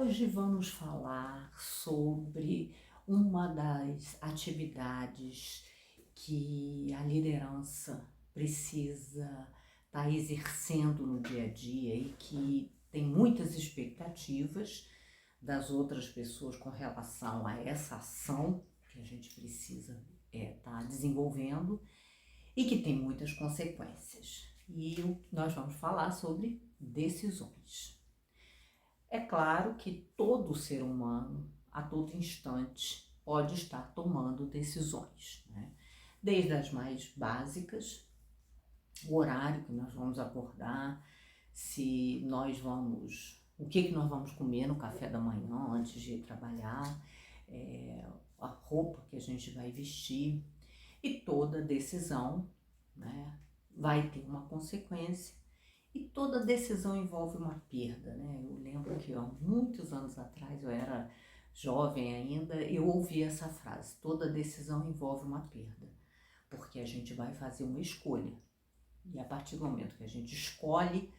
Hoje vamos falar sobre uma das atividades que a liderança precisa estar exercendo no dia a dia e que tem muitas expectativas das outras pessoas com relação a essa ação que a gente precisa estar desenvolvendo e que tem muitas consequências. Nós vamos falar sobre decisões. É claro que todo ser humano, a todo instante, pode estar tomando decisões, né? Desde as mais básicas, o horário que nós vamos acordar, se nós vamos, o que nós vamos comer no café da manhã antes de ir trabalhar, a roupa que a gente vai vestir, e toda decisão, né, vai ter uma consequência. E toda decisão envolve uma perda, né? Eu lembro que há muitos anos atrás, eu era jovem ainda, eu ouvi essa frase: toda decisão envolve uma perda, porque a gente vai fazer uma escolha. E a partir do momento que a gente escolhe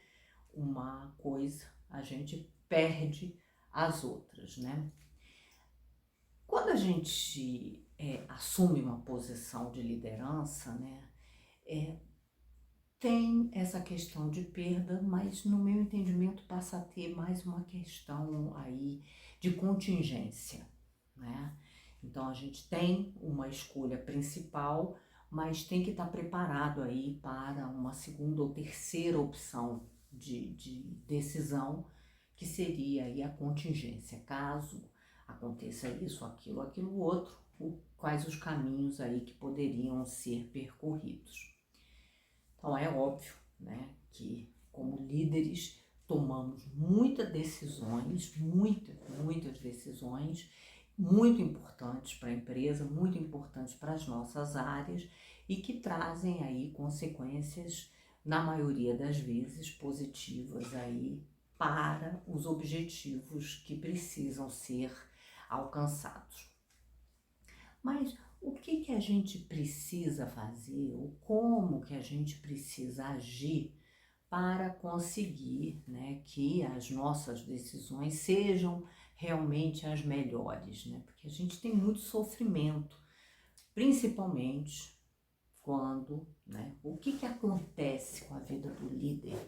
uma coisa, a gente perde as outras, né? Quando a gente assume uma posição de liderança, né, tem essa questão de perda, mas no meu entendimento passa a ter mais uma questão aí de contingência, né? Então a gente tem uma escolha principal, mas tem que estar preparado aí para uma segunda ou terceira opção de decisão, que seria aí a contingência, caso aconteça isso, aquilo, outro, quais os caminhos aí que poderiam ser percorridos. Então é óbvio, né, que como líderes tomamos muitas decisões, muitas decisões muito importantes para a empresa, muito importantes para as nossas áreas e que trazem aí consequências, na maioria das vezes, positivas aí para os objetivos que precisam ser alcançados. Mas o que a gente precisa fazer, ou como que a gente precisa agir para conseguir, né, que as nossas decisões sejam realmente as melhores, né? Porque a gente tem muito sofrimento, principalmente quando, né, o que acontece com a vida do líder,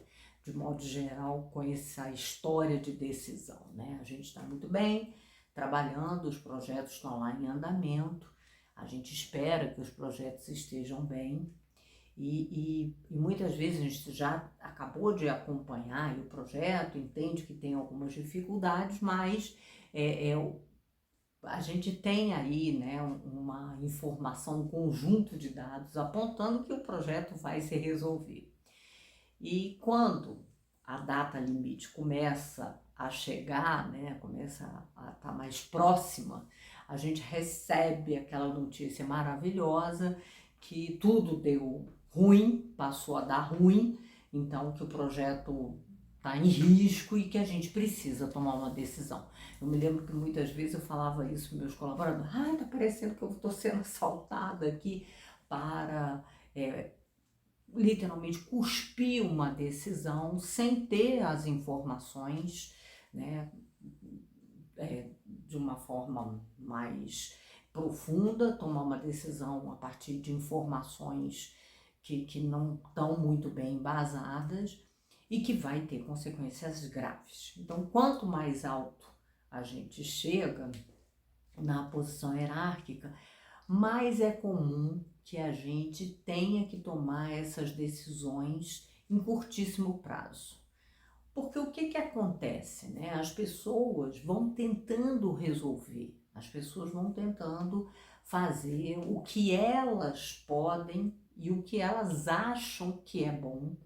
de modo geral, com essa história de decisão, né? A gente está muito bem trabalhando, os projetos estão lá em andamento, a gente espera que os projetos estejam bem e muitas vezes a gente já acabou de acompanhar o projeto, entende que tem algumas dificuldades, mas a gente tem aí, né, uma informação, um conjunto de dados apontando que o projeto vai se resolver. E quando a data limite começa a chegar, né, começa a estar mais próxima, a gente recebe aquela notícia maravilhosa que tudo deu ruim, passou a dar ruim, então que o projeto está em risco e que a gente precisa tomar uma decisão. Eu me lembro que muitas vezes eu falava isso para meus colaboradores: tá parecendo que eu estou sendo assaltada aqui para literalmente cuspir uma decisão sem ter as informações, né, de uma forma mais profunda, tomar uma decisão a partir de informações que não estão muito bem embasadas e que vai ter consequências graves. Então, quanto mais alto a gente chega na posição hierárquica, mais é comum que a gente tenha que tomar essas decisões em curtíssimo prazo. Porque o que acontece, né? As pessoas vão tentando resolver, as pessoas vão tentando fazer o que elas podem e o que elas acham que é bom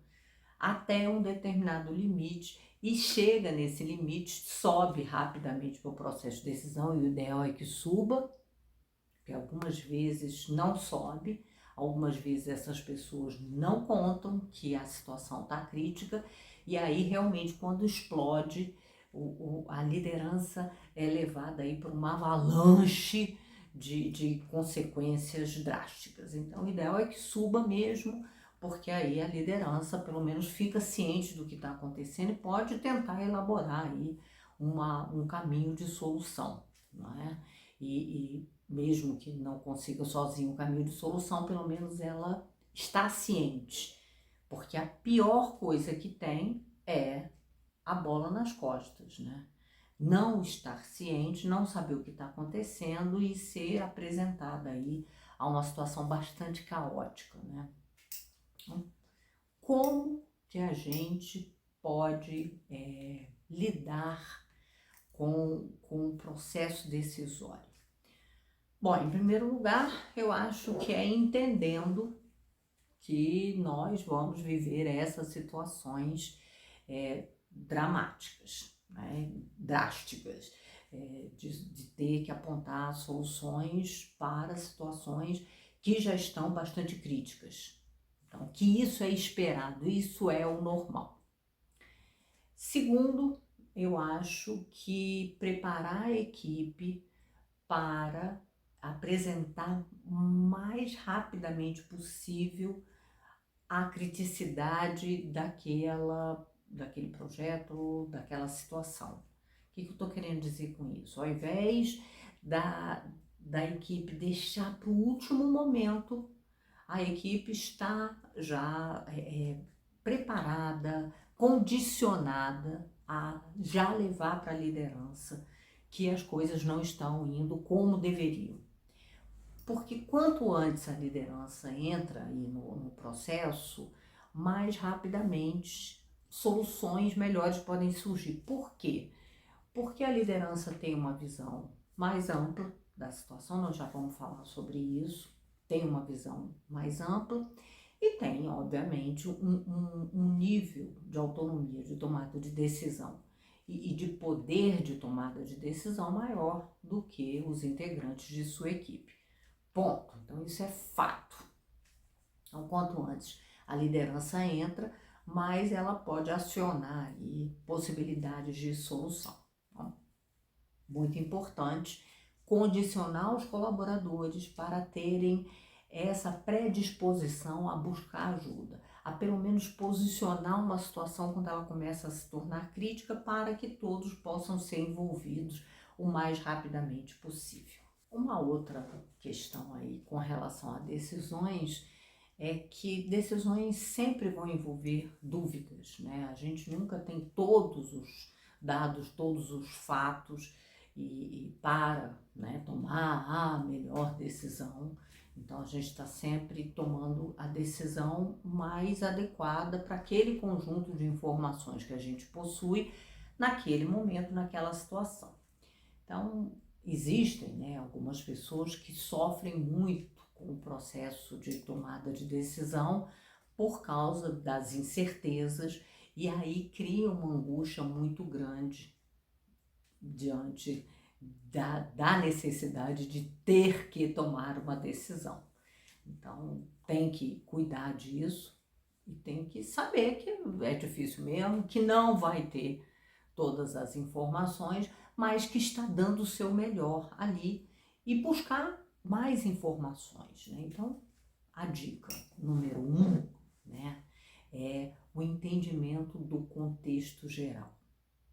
até um determinado limite, e chega nesse limite, sobe rapidamente para o processo de decisão, e o ideal é que suba, porque algumas vezes não sobe, algumas vezes essas pessoas não contam que a situação está crítica, e aí realmente quando explode, a liderança é levada aí por uma avalanche de consequências drásticas. Então o ideal é que suba mesmo, porque aí a liderança pelo menos fica ciente do que está acontecendo e pode tentar elaborar aí um caminho de solução, não é? E mesmo que não consiga sozinho o caminho de solução, pelo menos ela está ciente, porque a pior coisa que tem é a bola nas costas, né? Não estar ciente, não saber o que está acontecendo e ser apresentada aí a uma situação bastante caótica, né? Então, como que a gente pode lidar com o processo decisório? Bom, em primeiro lugar, eu acho que é entendendo que nós vamos viver essas situações dramáticas, né? Drásticas, de ter que apontar soluções para situações que já estão bastante críticas. Então, que isso é esperado, isso é o normal. Segundo, eu acho que preparar a equipe para apresentar o mais rapidamente possível a criticidade daquele projeto, daquela situação. O que eu estou querendo dizer com isso? Ao invés da equipe deixar para o último momento, a equipe está já preparada, condicionada a já levar para a liderança que as coisas não estão indo como deveriam. Porque quanto antes a liderança entra aí no processo, mais rapidamente soluções melhores podem surgir. Por quê? Porque a liderança tem uma visão mais ampla da situação, nós já vamos falar sobre isso, tem uma visão mais ampla e tem, obviamente, um nível de autonomia, de tomada de decisão e de poder de tomada de decisão maior do que os integrantes de sua equipe. Ponto. Então, isso é fato. Então, quanto antes a liderança entra, mais ela pode acionar aí possibilidades de solução. Então, muito importante condicionar os colaboradores para terem essa predisposição a buscar ajuda, a pelo menos posicionar uma situação quando ela começa a se tornar crítica para que todos possam ser envolvidos o mais rapidamente possível. Uma outra questão aí com relação a decisões é que decisões sempre vão envolver dúvidas, né? A gente nunca tem todos os dados, todos os fatos para, né, tomar a melhor decisão. Então a gente está sempre tomando a decisão mais adequada para aquele conjunto de informações que a gente possui naquele momento, naquela situação. Então, existem, né, algumas pessoas que sofrem muito com o processo de tomada de decisão por causa das incertezas e aí cria uma angústia muito grande diante da necessidade de ter que tomar uma decisão. Então, tem que cuidar disso e tem que saber que é difícil mesmo, que não vai ter todas as informações, mas que está dando o seu melhor ali e buscar mais informações, né? Então, a dica número 1, né, é o entendimento do contexto geral.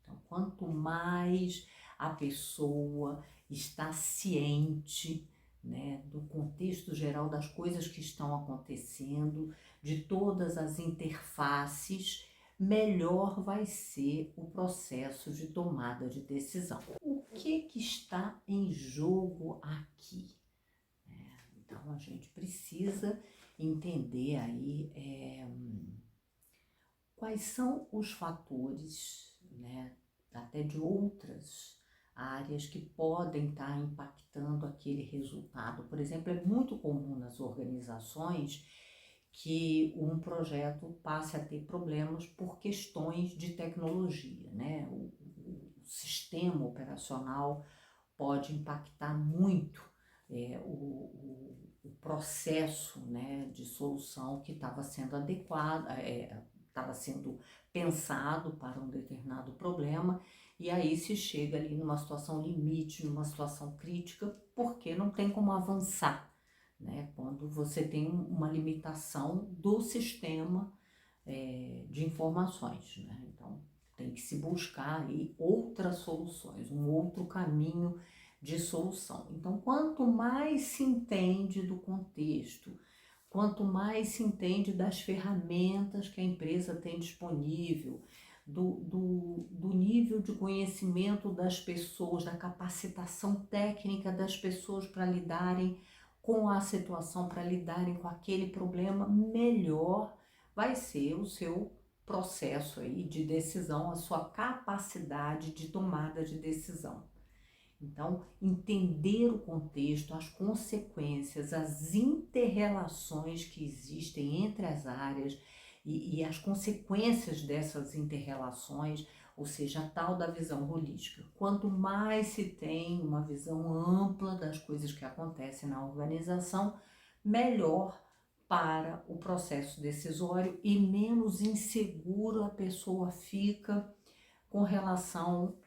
Então, quanto mais a pessoa está ciente, né, do contexto geral das coisas que estão acontecendo, de todas as interfaces, melhor vai ser o processo de tomada de decisão. O que está em jogo aqui? Então, a gente precisa entender aí quais são os fatores, né, até de outras áreas que podem estar impactando aquele resultado. Por exemplo, é muito comum nas organizações que um projeto passe a ter problemas por questões de tecnologia, né? O sistema operacional pode impactar muito o processo, né, de solução que estava sendo adequado, estava sendo pensado para um determinado problema, e aí se chega ali numa situação limite, numa situação crítica, porque não tem como avançar, né? Quando você tem uma limitação do sistema de informações, né? Então, Tem que se buscar aí outras soluções, um outro caminho de solução. Então, quanto mais se entende do contexto, quanto mais se entende das ferramentas que a empresa tem disponível, do nível de conhecimento das pessoas, da capacitação técnica das pessoas para lidarem com a situação, para lidarem com aquele problema, melhor vai ser o seu processo aí de decisão, a sua capacidade de tomada de decisão. Então, entender o contexto, as consequências, as interrelações que existem entre as áreas e as consequências dessas interrelações, ou seja, a tal da visão holística. Quanto mais se tem uma visão ampla das coisas que acontecem na organização, melhor para o processo decisório e menos inseguro a pessoa fica com relação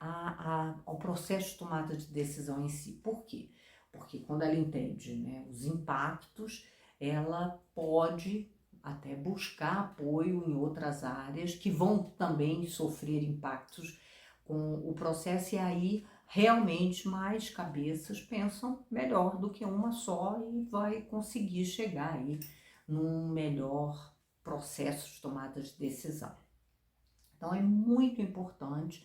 ao processo de tomada de decisão em si. Por quê? Porque quando ela entende, né, os impactos, ela pode até buscar apoio em outras áreas que vão também sofrer impactos com o processo, e aí realmente mais cabeças pensam melhor do que uma só e vai conseguir chegar aí num melhor processo de tomada de decisão. Então é muito importante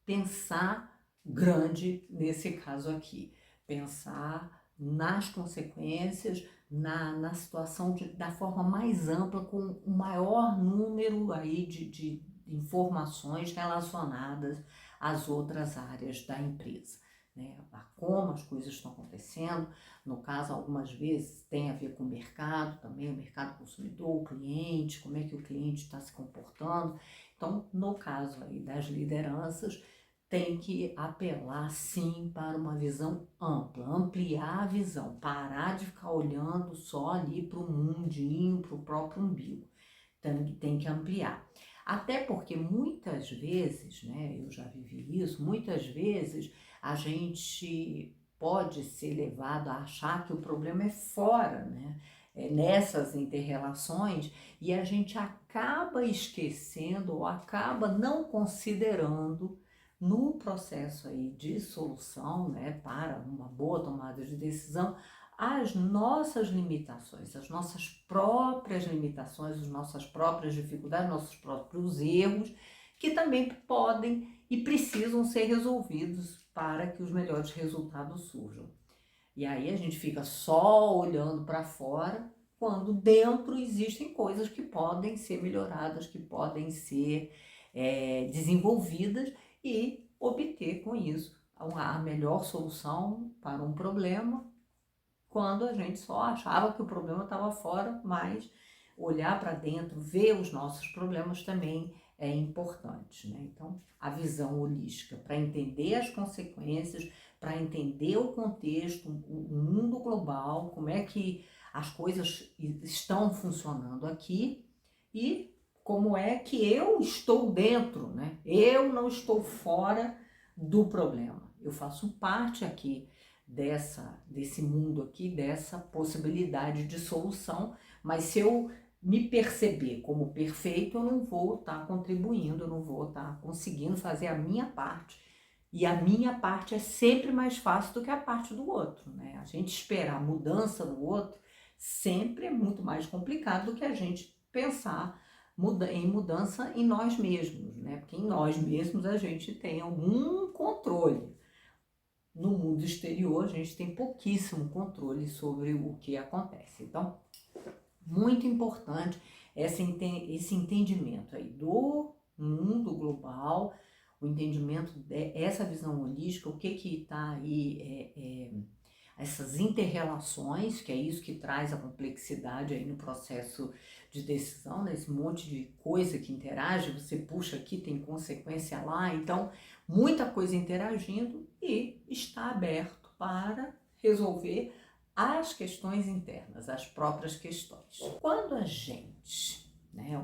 pensar grande nesse caso aqui, pensar nas consequências, na situação da forma mais ampla, com o maior número aí de informações relacionadas às outras áreas da empresa, né? A como as coisas estão acontecendo, no caso algumas vezes tem a ver com o mercado também, o mercado consumidor, o cliente, como é que o cliente está se comportando. Então, no caso aí das lideranças, tem que apelar sim para uma visão ampla, ampliar a visão, parar de ficar olhando só ali para o mundinho, para o próprio umbigo. Tem que ampliar. Até porque muitas vezes, né, eu já vivi isso, muitas vezes a gente pode ser levado a achar que o problema é fora, né? É nessas interrelações, e a gente acaba esquecendo ou acaba não considerando no processo aí de solução, né, para uma boa tomada de decisão, as nossas limitações, as nossas próprias limitações, as nossas próprias dificuldades, nossos próprios erros, que também podem e precisam ser resolvidos para que os melhores resultados surjam. E aí a gente fica só olhando para fora, quando dentro existem coisas que podem ser melhoradas, que podem ser desenvolvidas e obter com isso a melhor solução para um problema, quando a gente só achava que o problema estava fora, mas olhar para dentro, ver os nossos problemas também é importante, né? Então, a visão holística para entender as consequências, para entender o contexto, o mundo global, como é que as coisas estão funcionando aqui e como é que eu estou dentro, né? Eu não estou fora do problema. Eu faço parte aqui desse mundo aqui, dessa possibilidade de solução, mas se eu me perceber como perfeito, eu não vou estar contribuindo, eu não vou estar conseguindo fazer a minha parte. E a minha parte é sempre mais fácil do que a parte do outro, né? A gente esperar mudança no outro sempre é muito mais complicado do que a gente pensar em mudança em nós mesmos, né? Porque em nós mesmos a gente tem algum controle. No mundo exterior, a gente tem pouquíssimo controle sobre o que acontece. Então, muito importante esse entendimento aí do mundo global, o entendimento dessa visão holística, o que está aí, essas interrelações, que é isso que traz a complexidade aí no processo de decisão, né? Esse monte de coisa que interage, você puxa aqui, tem consequência lá, então muita coisa interagindo e está aberto para resolver as questões internas, as próprias questões. Quando a gente, né,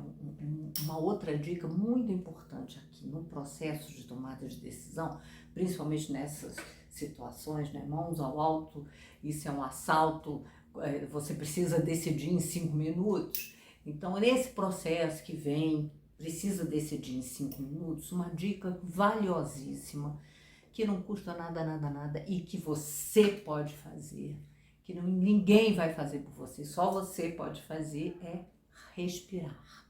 uma outra dica muito importante aqui no processo de tomada de decisão, principalmente nessas situações, né, mãos ao alto, isso é um assalto, você precisa decidir em 5 minutos. Então, nesse processo que vem precisa decidir em 5 minutos, uma dica valiosíssima, que não custa nada, nada, nada e que você pode fazer, que ninguém vai fazer por você, só você pode fazer, é respirar.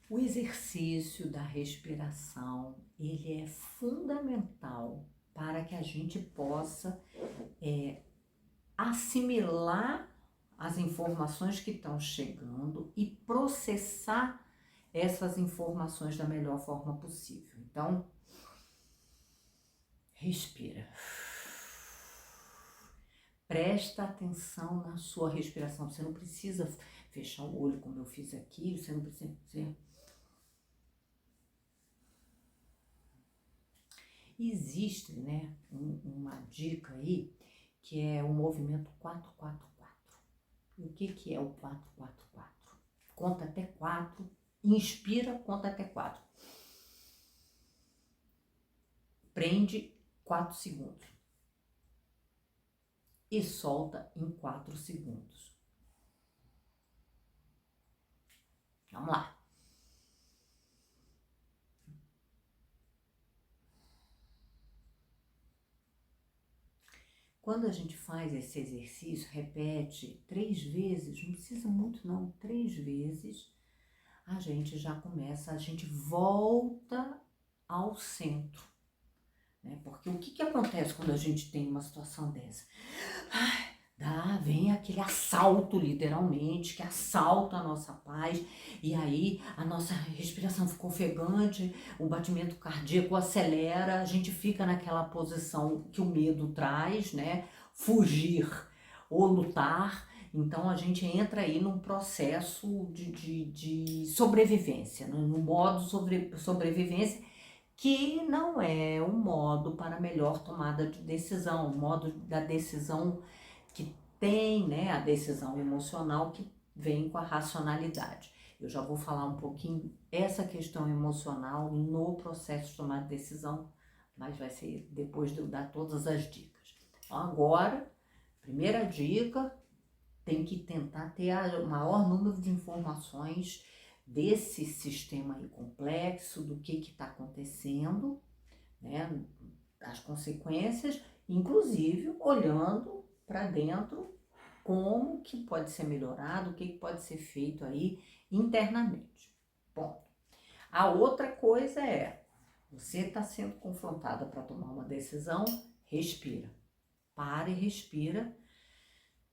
O exercício da respiração, ele é fundamental para que a gente possa assimilar as informações que estão chegando e processar essas informações da melhor forma possível. Então, respira. Presta atenção na sua respiração. Você não precisa fechar o olho como eu fiz aqui, você não precisa... Existe, né, uma dica aí, que é o movimento 4-4-4. E o que é o 4-4-4? Conta até 4, inspira, conta até 4. Prende 4 segundos. E solta em 4 segundos. Vamos lá. Quando a gente faz esse exercício, repete 3 vezes, não precisa muito não, 3 vezes, a gente já começa, a gente volta ao centro, né? Porque o que acontece quando a gente tem uma situação dessa? Vem aquele assalto, literalmente, que assalta a nossa paz, e aí a nossa respiração fica ofegante, o batimento cardíaco acelera, a gente fica naquela posição que o medo traz, né? Fugir ou lutar. Então a gente entra aí num processo de sobrevivência, no modo sobrevivência, que não é um modo para melhor tomada de decisão, o modo da decisão que tem, né, a decisão emocional que vem com a racionalidade. Eu já vou falar um pouquinho essa questão emocional no processo de tomar decisão, mas vai ser depois de eu dar todas as dicas. Então, agora, primeira dica, tem que tentar ter o maior número de informações desse sistema aí complexo, do que está acontecendo, né, as consequências, inclusive olhando para dentro como que pode ser melhorado, o que pode ser feito aí internamente. Bom, a outra coisa é, você está sendo confrontada para tomar uma decisão, respira. Para e respira,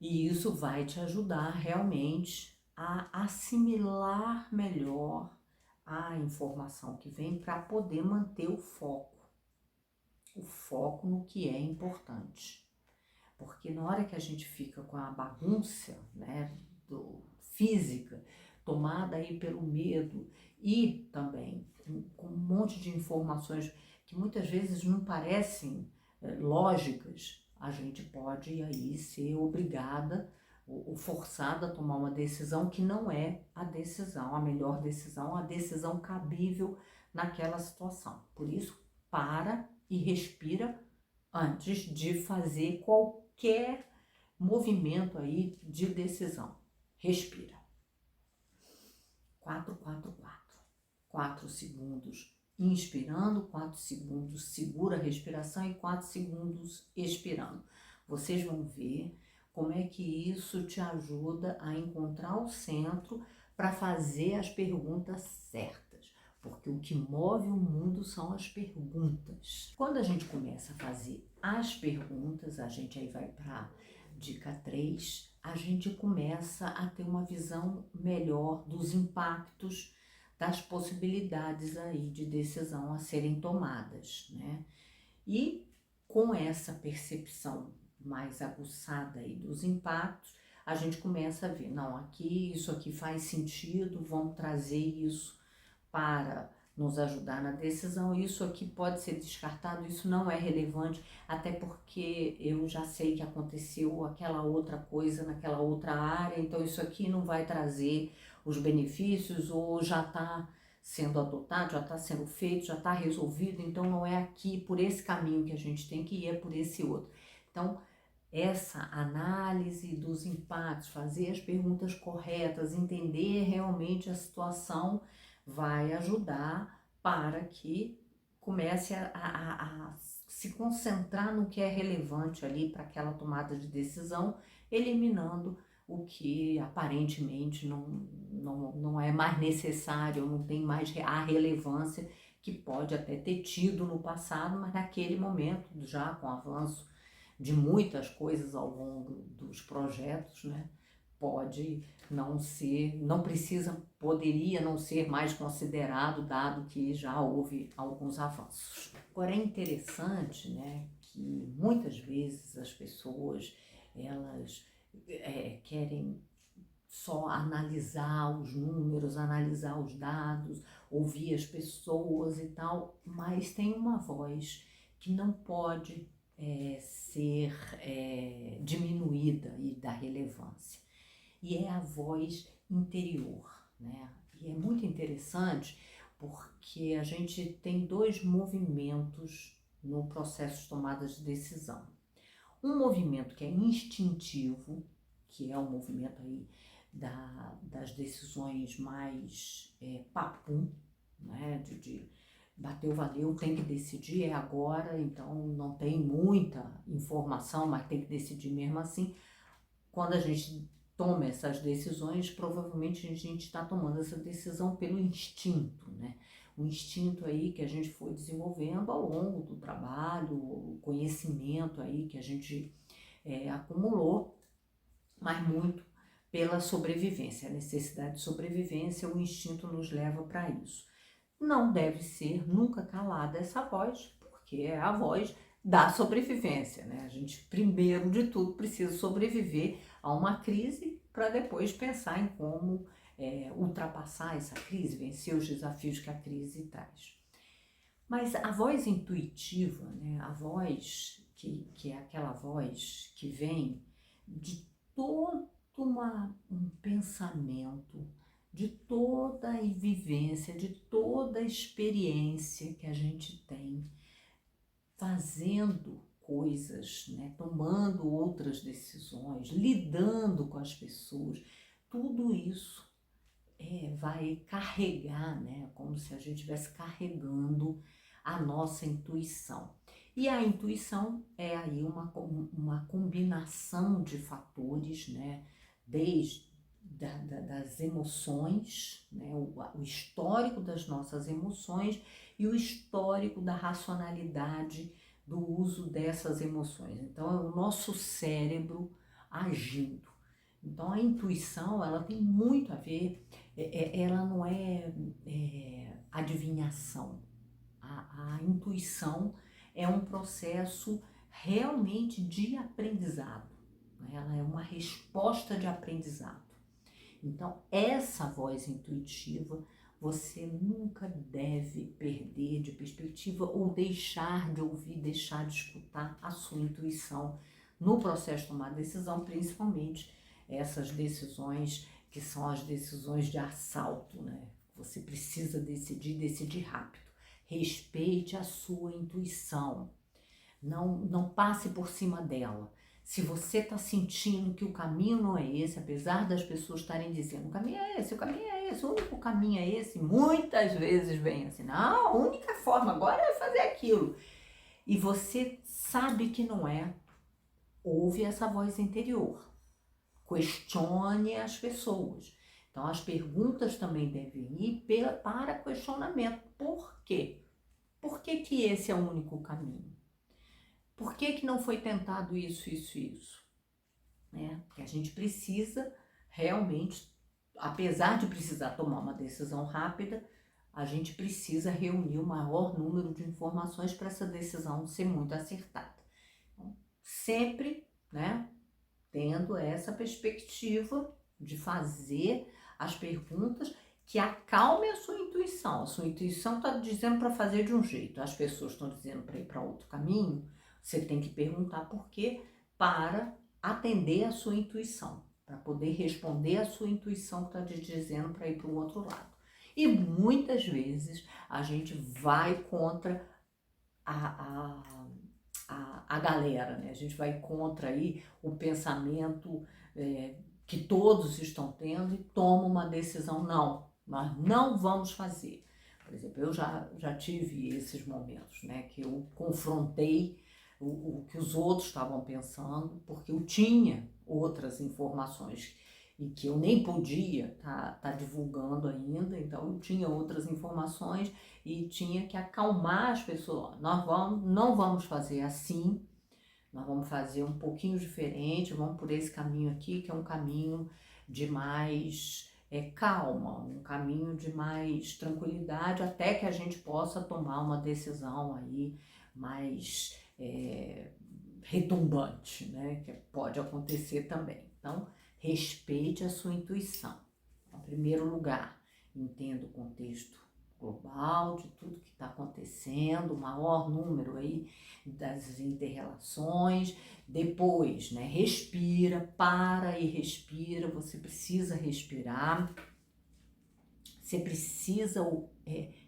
e isso vai te ajudar realmente a assimilar melhor a informação que vem para poder manter o foco no que é importante. Porque na hora que a gente fica com a bagunça, né, física, tomada aí pelo medo e também com um monte de informações que muitas vezes não parecem lógicas, a gente pode aí ser obrigada ou forçada a tomar uma decisão que não é a decisão, a melhor decisão, a decisão cabível naquela situação. Por isso, para e respira antes de fazer qualquer movimento aí de decisão. Respira. 4-4-4. 4 segundos inspirando, 4 segundos segura a respiração e 4 segundos expirando. Vocês vão ver como é que isso te ajuda a encontrar o centro para fazer as perguntas certas. Porque o que move o mundo são as perguntas. Quando a gente começa a fazer as perguntas, a gente aí vai para dica 3, a gente começa a ter uma visão melhor dos impactos, das possibilidades aí de decisão a serem tomadas, né? E com essa percepção mais aguçada aí dos impactos, a gente começa a ver, não, isso aqui faz sentido, vamos trazer isso para nos ajudar na decisão, isso aqui pode ser descartado, isso não é relevante, até porque eu já sei que aconteceu aquela outra coisa naquela outra área, então isso aqui não vai trazer os benefícios, ou já está sendo adotado, já está sendo feito, já está resolvido, então não é aqui por esse caminho que a gente tem que ir, é por esse outro. Então, essa análise dos impactos, fazer as perguntas corretas, entender realmente a situação, vai ajudar para que comece a se concentrar no que é relevante ali para aquela tomada de decisão, eliminando o que aparentemente não é mais necessário, não tem mais a relevância que pode até ter tido no passado, mas naquele momento, já com o avanço de muitas coisas ao longo dos projetos, né, pode não ser, não precisa, poderia não ser mais considerado, dado que já houve alguns avanços. Agora é interessante, né, que muitas vezes as pessoas, elas querem só analisar os números, analisar os dados, ouvir as pessoas e tal, mas tem uma voz que não pode ser diminuída e da relevância. E é a voz interior, né? E é muito interessante porque a gente tem dois movimentos no processo de tomada de decisão. Um movimento que é instintivo, que é o movimento aí das decisões mais papum, né? De bateu, valeu, tem que decidir, é agora, então não tem muita informação, mas tem que decidir mesmo assim. Quando a gente toma essas decisões, provavelmente a gente está tomando essa decisão pelo instinto, né? O instinto aí que a gente foi desenvolvendo ao longo do trabalho, o conhecimento aí que a gente acumulou, mas muito pela sobrevivência, a necessidade de sobrevivência, o instinto nos leva para isso. Não deve ser nunca calada essa voz, porque é a voz da sobrevivência, né? A gente, primeiro de tudo, precisa sobreviver a uma crise para depois pensar em como ultrapassar essa crise, vencer os desafios que a crise traz. Mas a voz intuitiva, né? A voz que é aquela voz que vem de todo um pensamento, de toda a vivência, de toda a experiência que a gente tem, fazendo coisas, né? Tomando outras decisões, lidando com as pessoas, tudo isso vai carregar, né? Como se a gente estivesse carregando a nossa intuição. E a intuição é aí uma combinação de fatores, né? Desde das emoções, né? O histórico das nossas emoções e o histórico da racionalidade do uso dessas emoções. Então, é o nosso cérebro agindo. Então, a intuição, ela tem muito a ver, ela não é adivinhação. A intuição é um processo realmente de aprendizado, né? Ela é uma resposta de aprendizado. Então, essa voz intuitiva, você nunca deve perder de perspectiva ou deixar de ouvir, deixar de escutar a sua intuição no processo de tomar decisão, principalmente essas decisões que são as decisões de assalto, né? Você precisa decidir rápido. Respeite a sua intuição, não passe por cima dela. Se você está sentindo que o caminho não é esse, apesar das pessoas estarem dizendo o caminho é esse, o caminho é esse, o único caminho é esse, muitas vezes vem assim, não, a única forma agora é fazer aquilo. E você sabe que não é, ouve essa voz interior, questione as pessoas. Então as perguntas também devem ir para questionamento. Por quê? Por que que esse é o único caminho? Por que não foi tentado isso? Né? Porque a gente precisa realmente, apesar de precisar tomar uma decisão rápida, a gente precisa reunir o maior número de informações para essa decisão ser muito acertada. Então, sempre, né, tendo essa perspectiva de fazer as perguntas que acalme a sua intuição. A sua intuição está dizendo para fazer de um jeito, as pessoas estão dizendo para ir para outro caminho. Você tem que perguntar por quê para atender a sua intuição, para poder responder a sua intuição que está te dizendo para ir para o outro lado. E muitas vezes a gente vai contra a galera, né? A gente vai contra aí o pensamento que todos estão tendo e toma uma decisão, nós não vamos fazer. Por exemplo, eu já tive esses momentos, né, que eu confrontei o que os outros estavam pensando, porque eu tinha outras informações e que eu nem podia tá divulgando ainda, então eu tinha outras informações e tinha que acalmar as pessoas. Não vamos fazer assim, nós vamos fazer um pouquinho diferente, vamos por esse caminho aqui, que é um caminho de mais calma, um caminho de mais tranquilidade, até que a gente possa tomar uma decisão aí mais retumbante, né? Que pode acontecer também. Então, respeite a sua intuição. Em primeiro lugar, entenda o contexto global de tudo que está acontecendo, o maior número aí das interrelações. Depois, né, respira, para e respira. Você precisa respirar, você precisa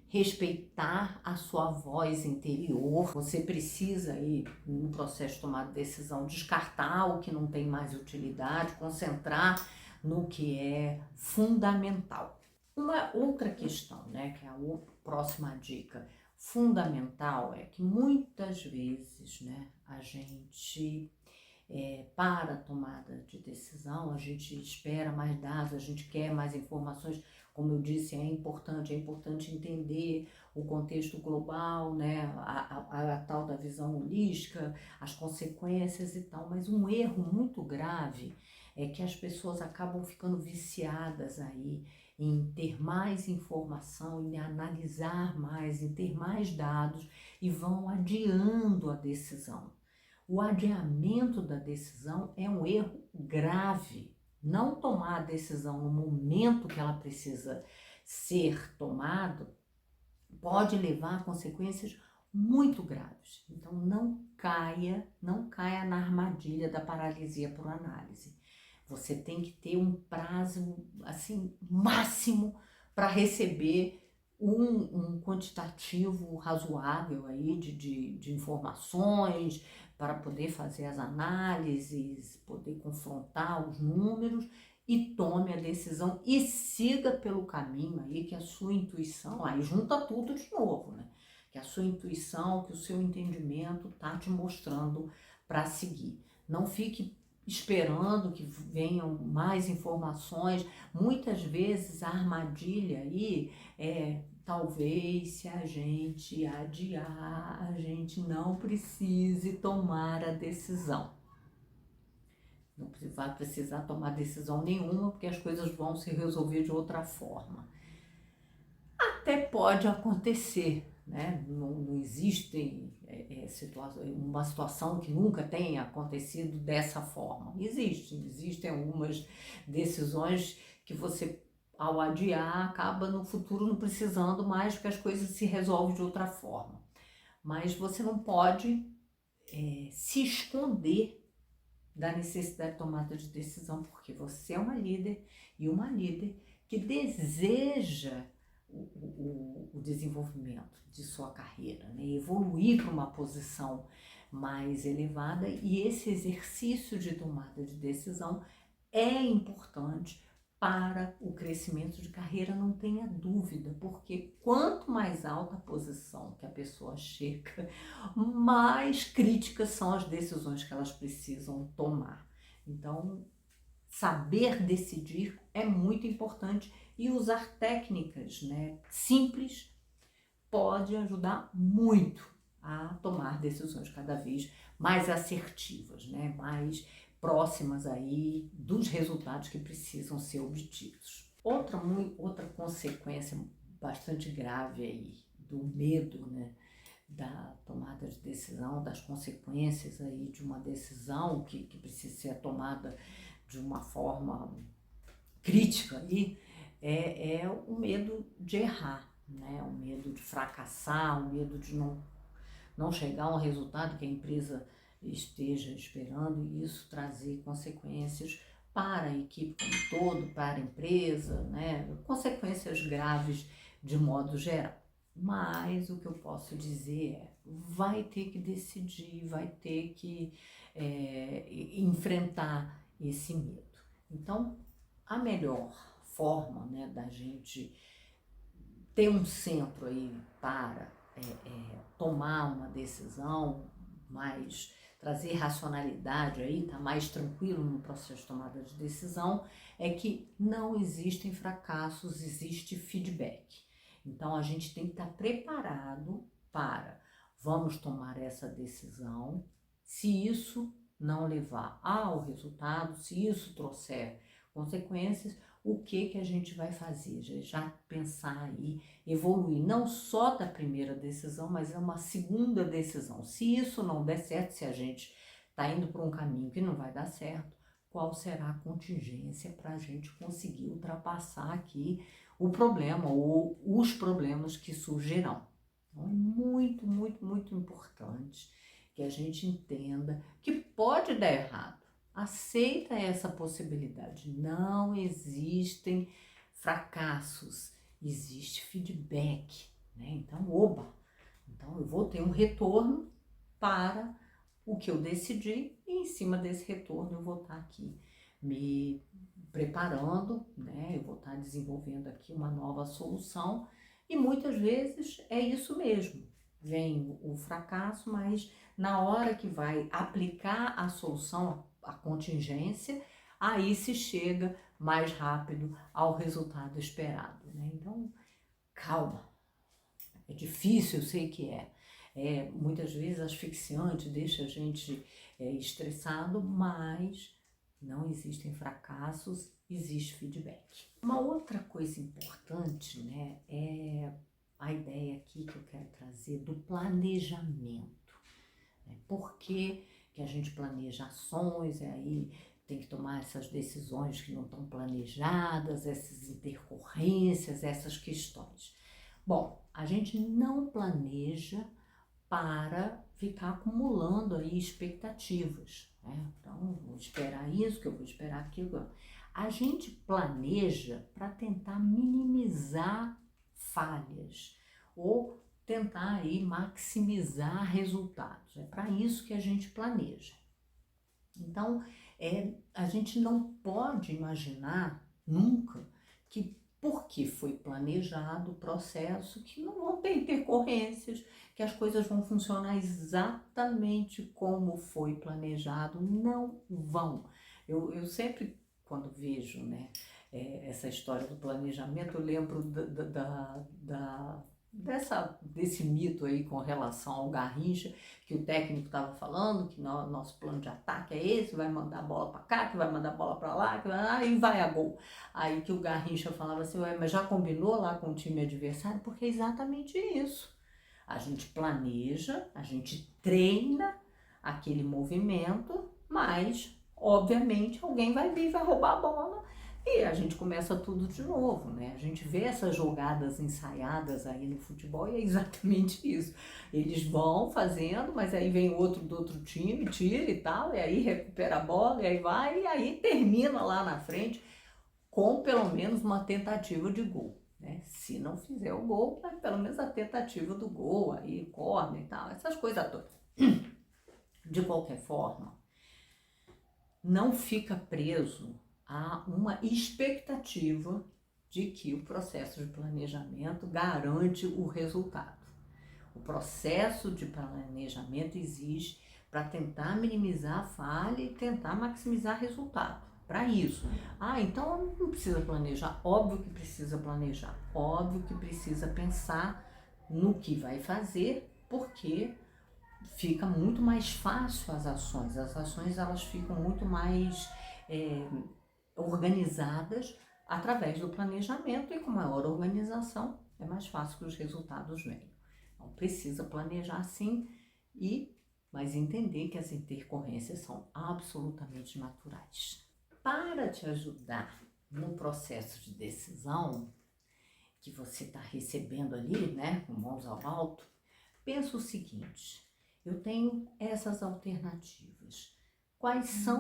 respeitar a sua voz interior. Você precisa aí, no processo de tomar decisão, descartar o que não tem mais utilidade, concentrar no que é fundamental. Uma outra questão, né, que é a próxima dica fundamental, é que muitas vezes, né, a gente para a tomada de decisão, a gente espera mais dados, a gente quer mais informações. Como eu disse, é importante entender o contexto global, né, a tal da visão holística, as consequências e tal, mas um erro muito grave é que as pessoas acabam ficando viciadas aí em ter mais informação, em analisar mais, em ter mais dados e vão adiando a decisão. O adiamento da decisão é um erro grave. Não tomar a decisão no momento que ela precisa ser tomada pode levar a consequências muito graves. Então não caia na armadilha da paralisia por análise. Você tem que ter um prazo assim máximo para receber um quantitativo razoável aí de informações, para poder fazer as análises, poder confrontar os números e tome a decisão e siga pelo caminho aí que a sua intuição, aí junta tudo de novo, né? Que a sua intuição, que o seu entendimento tá te mostrando para seguir. Não fique esperando que venham mais informações. Muitas vezes a armadilha aí talvez se a gente adiar, a gente não precise tomar a decisão. Não vai precisar tomar decisão nenhuma, porque as coisas vão se resolver de outra forma. Até pode acontecer, né? Não existe uma situação que nunca tenha acontecido dessa forma. Existem algumas decisões que você, ao adiar, acaba no futuro não precisando mais, porque as coisas se resolvem de outra forma. Mas você não pode se esconder da necessidade de tomada de decisão, porque você é uma líder e uma líder que deseja o desenvolvimento de sua carreira, né? Evoluir para uma posição mais elevada, e esse exercício de tomada de decisão é importante para o crescimento de carreira, não tenha dúvida, porque quanto mais alta a posição que a pessoa chega, mais críticas são as decisões que elas precisam tomar. Então, saber decidir é muito importante e usar técnicas, né, simples pode ajudar muito a tomar decisões cada vez mais assertivas, né, mais próximas aí dos resultados que precisam ser obtidos. Outra consequência bastante grave aí do medo, né, da tomada de decisão, das consequências aí de uma decisão que precisa ser tomada de uma forma crítica aí, é o medo de errar, né? O medo de fracassar, o medo de não chegar a um resultado que a empresa esteja esperando, e isso trazer consequências para a equipe como um todo, para a empresa, né? Consequências graves de modo geral. Mas o que eu posso dizer vai ter que decidir, vai ter que enfrentar esse medo. Então, a melhor forma, né, da gente ter um centro aí para tomar uma decisão, mais trazer racionalidade aí, tá mais tranquilo no processo de tomada de decisão, é que não existem fracassos, existe feedback. Então a gente tem que estar preparado para, vamos tomar essa decisão, se isso não levar ao resultado, se isso trouxer consequências, o que a gente vai fazer? Já pensar aí, evoluir, não só da primeira decisão, mas é uma segunda decisão. Se isso não der certo, se a gente está indo por um caminho que não vai dar certo, qual será a contingência para a gente conseguir ultrapassar aqui o problema ou os problemas que surgirão? Então, é muito, muito, muito importante que a gente entenda que pode dar errado. Aceita essa possibilidade. Não existem fracassos, existe feedback, né? Então, oba! Então, eu vou ter um retorno para o que eu decidi e em cima desse retorno eu vou estar aqui me preparando, né? Eu vou estar desenvolvendo aqui uma nova solução e muitas vezes é isso mesmo. Vem o fracasso, mas na hora que vai aplicar a solução, a contingência, aí se chega mais rápido ao resultado esperado, né? Então, calma, é difícil, eu sei que muitas vezes asfixiante, deixa a gente estressado, mas não existem fracassos, existe feedback. Uma outra coisa importante, né, é a ideia aqui que eu quero trazer do planejamento. Né? Por que a gente planeja ações, e aí tem que tomar essas decisões que não estão planejadas, essas intercorrências, essas questões? Bom, a gente não planeja para ficar acumulando aí expectativas, né? Então, eu vou esperar isso, que eu vou esperar aquilo. A gente planeja para tentar minimizar falhas ou tentar aí maximizar resultados. É para isso que a gente planeja. Então, a gente não pode imaginar nunca que porque foi planejado o processo, que não vão ter intercorrências, que as coisas vão funcionar exatamente como foi planejado. Não vão. Eu sempre, quando vejo, né, essa história do planejamento, eu lembro desse mito aí com relação ao Garrincha, que o técnico estava falando, que nosso plano de ataque é esse, vai mandar a bola para cá, que vai mandar a bola para lá, e vai a gol. Aí que o Garrincha falava assim, ué, mas já combinou lá com o time adversário? Porque é exatamente isso. A gente planeja, a gente treina aquele movimento, mas, obviamente, alguém vai vir e vai roubar a bola e a gente começa tudo de novo, né? A gente vê essas jogadas ensaiadas aí no futebol e é exatamente isso. Eles vão fazendo, mas aí vem outro do outro time, tira e tal, e aí recupera a bola, e aí vai, e aí termina lá na frente com pelo menos uma tentativa de gol, né? Se não fizer o gol, mas pelo menos a tentativa do gol, aí corner e tal, essas coisas todas. De qualquer forma, não fica preso a uma expectativa de que o processo de planejamento garante o resultado. O processo de planejamento existe para tentar minimizar a falha e tentar maximizar resultado. Para isso. Então não precisa planejar. Óbvio que precisa planejar. Óbvio que precisa pensar no que vai fazer, porque fica muito mais fácil as ações. As ações elas ficam muito mais organizadas através do planejamento, e com maior organização é mais fácil que os resultados venham. Então precisa planejar sim, mas entender que as intercorrências são absolutamente naturais. Para te ajudar no processo de decisão que você está recebendo ali, né, com mãos ao alto, pensa o seguinte: eu tenho essas alternativas. Quais são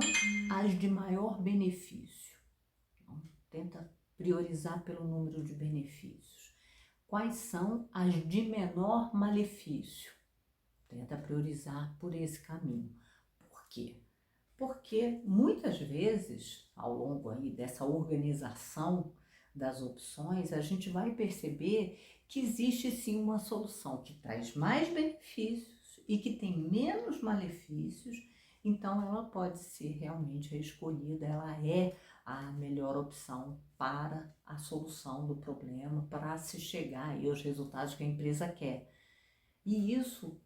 as de maior benefício? Então, tenta priorizar pelo número de benefícios. Quais são as de menor malefício? Tenta priorizar por esse caminho. Por quê? Porque muitas vezes, ao longo aí dessa organização das opções, a gente vai perceber que existe sim uma solução que traz mais benefícios e que tem menos malefícios, então ela pode ser realmente a escolhida, ela é a melhor opção para a solução do problema, para se chegar aí aos resultados que a empresa quer. E isso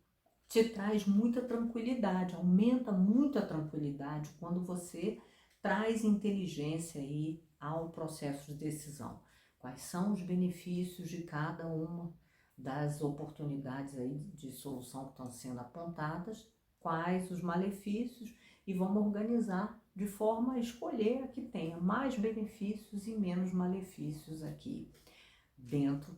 te traz muita tranquilidade, aumenta muito a tranquilidade quando você traz inteligência aí ao processo de decisão. Quais são os benefícios de cada uma das oportunidades aí de solução que estão sendo apontadas, quais os malefícios, e vamos organizar de forma a escolher a que tenha mais benefícios e menos malefícios aqui dentro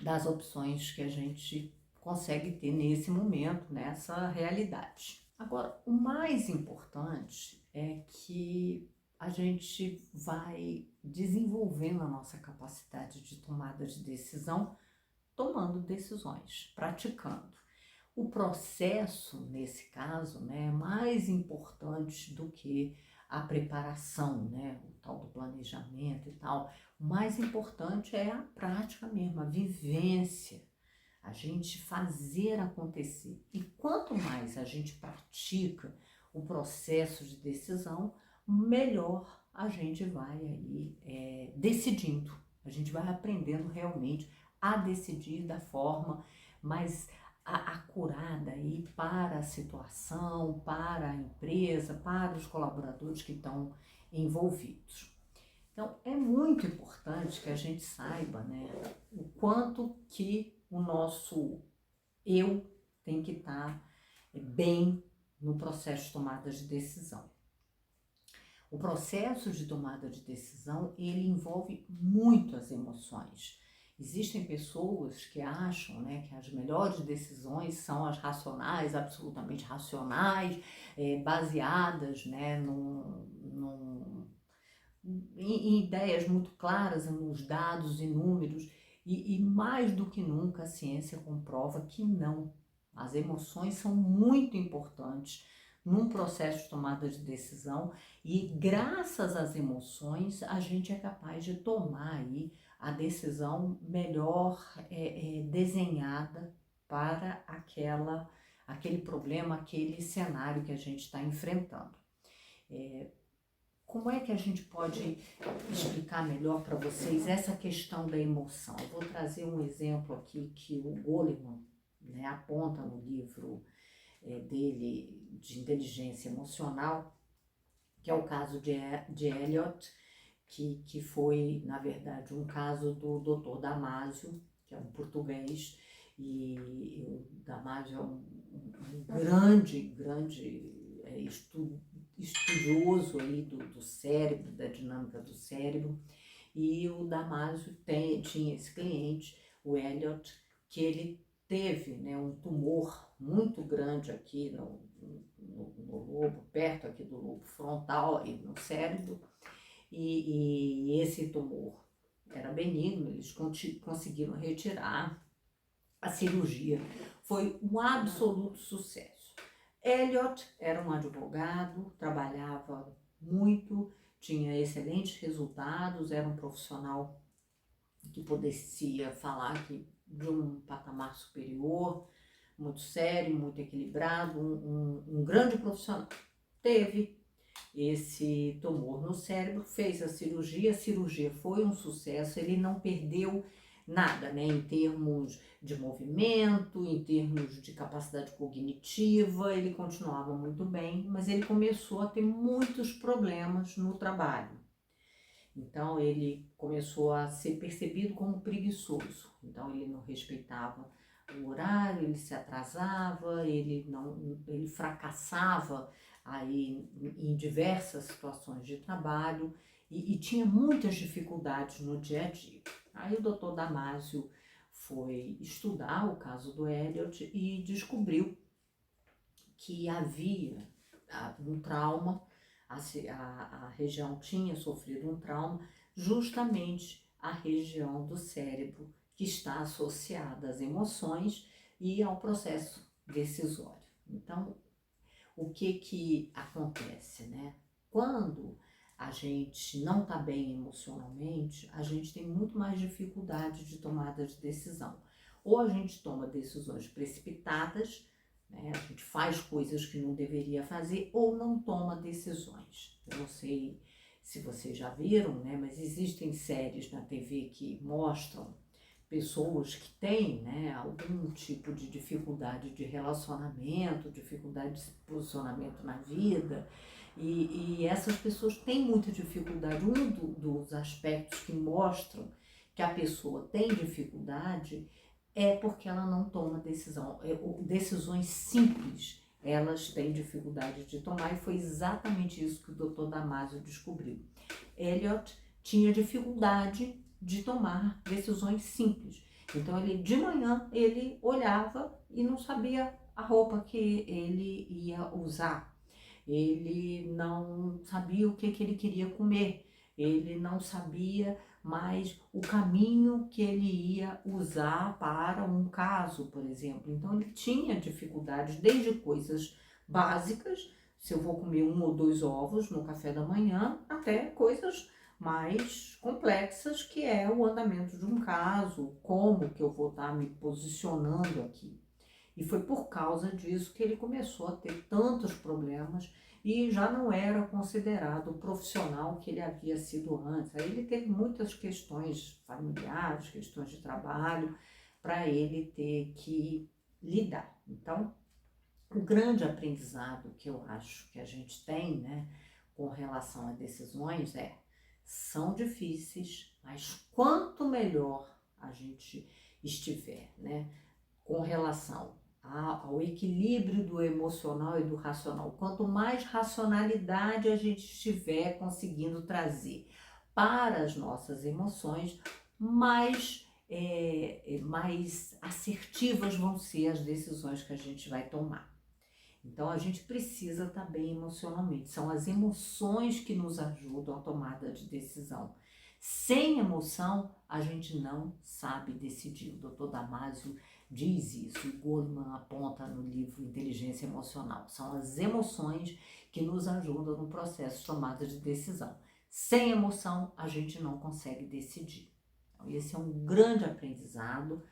das opções que a gente consegue ter nesse momento, nessa realidade. Agora, o mais importante é que a gente vai desenvolvendo a nossa capacidade de tomada de decisão, tomando decisões, praticando. O processo, nesse caso, né, é mais importante do que a preparação, né, o tal do planejamento e tal. O mais importante é a prática mesmo, a vivência, a gente fazer acontecer. E quanto mais a gente pratica o processo de decisão, melhor a gente vai aí decidindo. A gente vai aprendendo realmente a decidir da forma mais acurada aí para a situação, para a empresa, para os colaboradores que estão envolvidos. Então, é muito importante que a gente saiba, né, o quanto que o nosso eu tem que estar bem no processo de tomada de decisão. O processo de tomada de decisão, ele envolve muito as emoções. Existem pessoas que acham, né, que as melhores decisões são as racionais, absolutamente racionais, baseadas, né, em ideias muito claras, nos dados e números, e mais do que nunca a ciência comprova que não. As emoções são muito importantes num processo de tomada de decisão e graças às emoções a gente é capaz de tomar aí a decisão melhor desenhada para aquele problema, aquele cenário que a gente está enfrentando. Como é que a gente pode explicar melhor para vocês essa questão da emoção? Eu vou trazer um exemplo aqui que o Goleman, né, aponta no livro dele de inteligência emocional, que é o caso de Eliot, que foi, na verdade, um caso do Dr. Damasio, que é um português, e o Damasio é um grande estudioso aí do cérebro, da dinâmica do cérebro, e o Damasio tinha esse cliente, o Eliot, que ele teve, né, um tumor muito grande aqui no lobo, perto aqui do lobo frontal e no cérebro, e esse tumor era benigno, eles conseguiram retirar. A cirurgia foi um absoluto sucesso. Eliot era um advogado, trabalhava muito, tinha excelentes resultados, era um profissional que poderia falar que de um patamar superior, muito sério, muito equilibrado, um grande profissional. Teve esse tumor no cérebro, fez a cirurgia foi um sucesso, ele não perdeu nada, né, em termos de movimento, em termos de capacidade cognitiva, ele continuava muito bem, mas ele começou a ter muitos problemas no trabalho. Então ele começou a ser percebido como preguiçoso, então ele não respeitava o horário, ele se atrasava, ele fracassava aí em diversas situações de trabalho e tinha muitas dificuldades no dia a dia. Aí o Dr. Damasio foi estudar o caso do Eliot e descobriu que havia um trauma, a região tinha sofrido um trauma, justamente a região do cérebro que está associada às emoções e ao processo decisório. Então, o que acontece, né? Quando a gente não está bem emocionalmente, a gente tem muito mais dificuldade de tomada de decisão. Ou a gente toma decisões precipitadas, né? A gente faz coisas que não deveria fazer, ou não toma decisões. Eu não sei se vocês já viram, né? Mas existem séries na TV que mostram pessoas que têm, né, algum tipo de dificuldade de relacionamento, dificuldade de posicionamento na vida, e essas pessoas têm muita dificuldade. Dos aspectos que mostram que a pessoa tem dificuldade é porque ela não toma decisão. Decisões simples, elas têm dificuldade de tomar, e foi exatamente isso que o Dr. Damasio descobriu. Eliot tinha dificuldade de tomar decisões simples. Então, de manhã, ele olhava e não sabia a roupa que ele ia usar. Ele não sabia o que ele queria comer. Ele não sabia mais o caminho que ele ia usar para um caso, por exemplo. Então, ele tinha dificuldades desde coisas básicas, se eu vou comer 1 ou 2 ovos no café da manhã, até coisas mais complexas, que é o andamento de um caso, como que eu vou estar me posicionando aqui. E foi por causa disso que ele começou a ter tantos problemas e já não era considerado o profissional que ele havia sido antes. Aí ele teve muitas questões familiares, questões de trabalho, para ele ter que lidar. Então, o grande aprendizado que eu acho que a gente tem, né, com relação a decisões são difíceis, mas quanto melhor a gente estiver, né, com relação ao equilíbrio do emocional e do racional, quanto mais racionalidade a gente estiver conseguindo trazer para as nossas emoções, mais assertivas vão ser as decisões que a gente vai tomar. Então, a gente precisa estar bem emocionalmente. São as emoções que nos ajudam a tomada de decisão. Sem emoção, a gente não sabe decidir. O Dr. Damasio diz isso, o Goleman aponta no livro Inteligência Emocional. São as emoções que nos ajudam no processo de tomada de decisão. Sem emoção, a gente não consegue decidir. Então, esse é um grande aprendizado,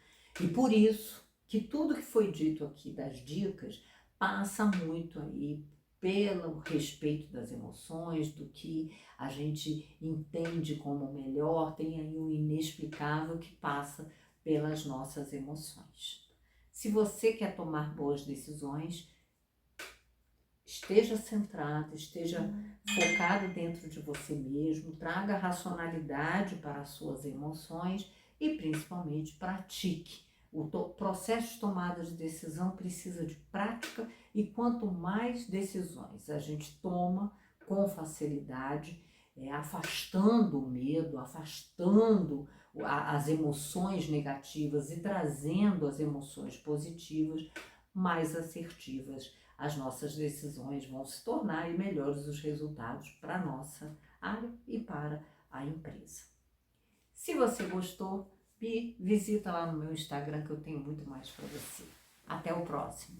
e por isso que tudo que foi dito aqui das dicas passa muito aí pelo respeito das emoções, do que a gente entende como melhor, tem aí um inexplicável que passa pelas nossas emoções. Se você quer tomar boas decisões, esteja centrado, esteja focado dentro de você mesmo, traga racionalidade para as suas emoções e principalmente pratique. O processo de tomada de decisão precisa de prática, e quanto mais decisões a gente toma com facilidade, afastando o medo, afastando as emoções negativas e trazendo as emoções positivas, mais assertivas as nossas decisões vão se tornar, e melhores os resultados para a nossa área e para a empresa. Se você gostou, me visita lá no meu Instagram, que eu tenho muito mais para você. Até o próximo!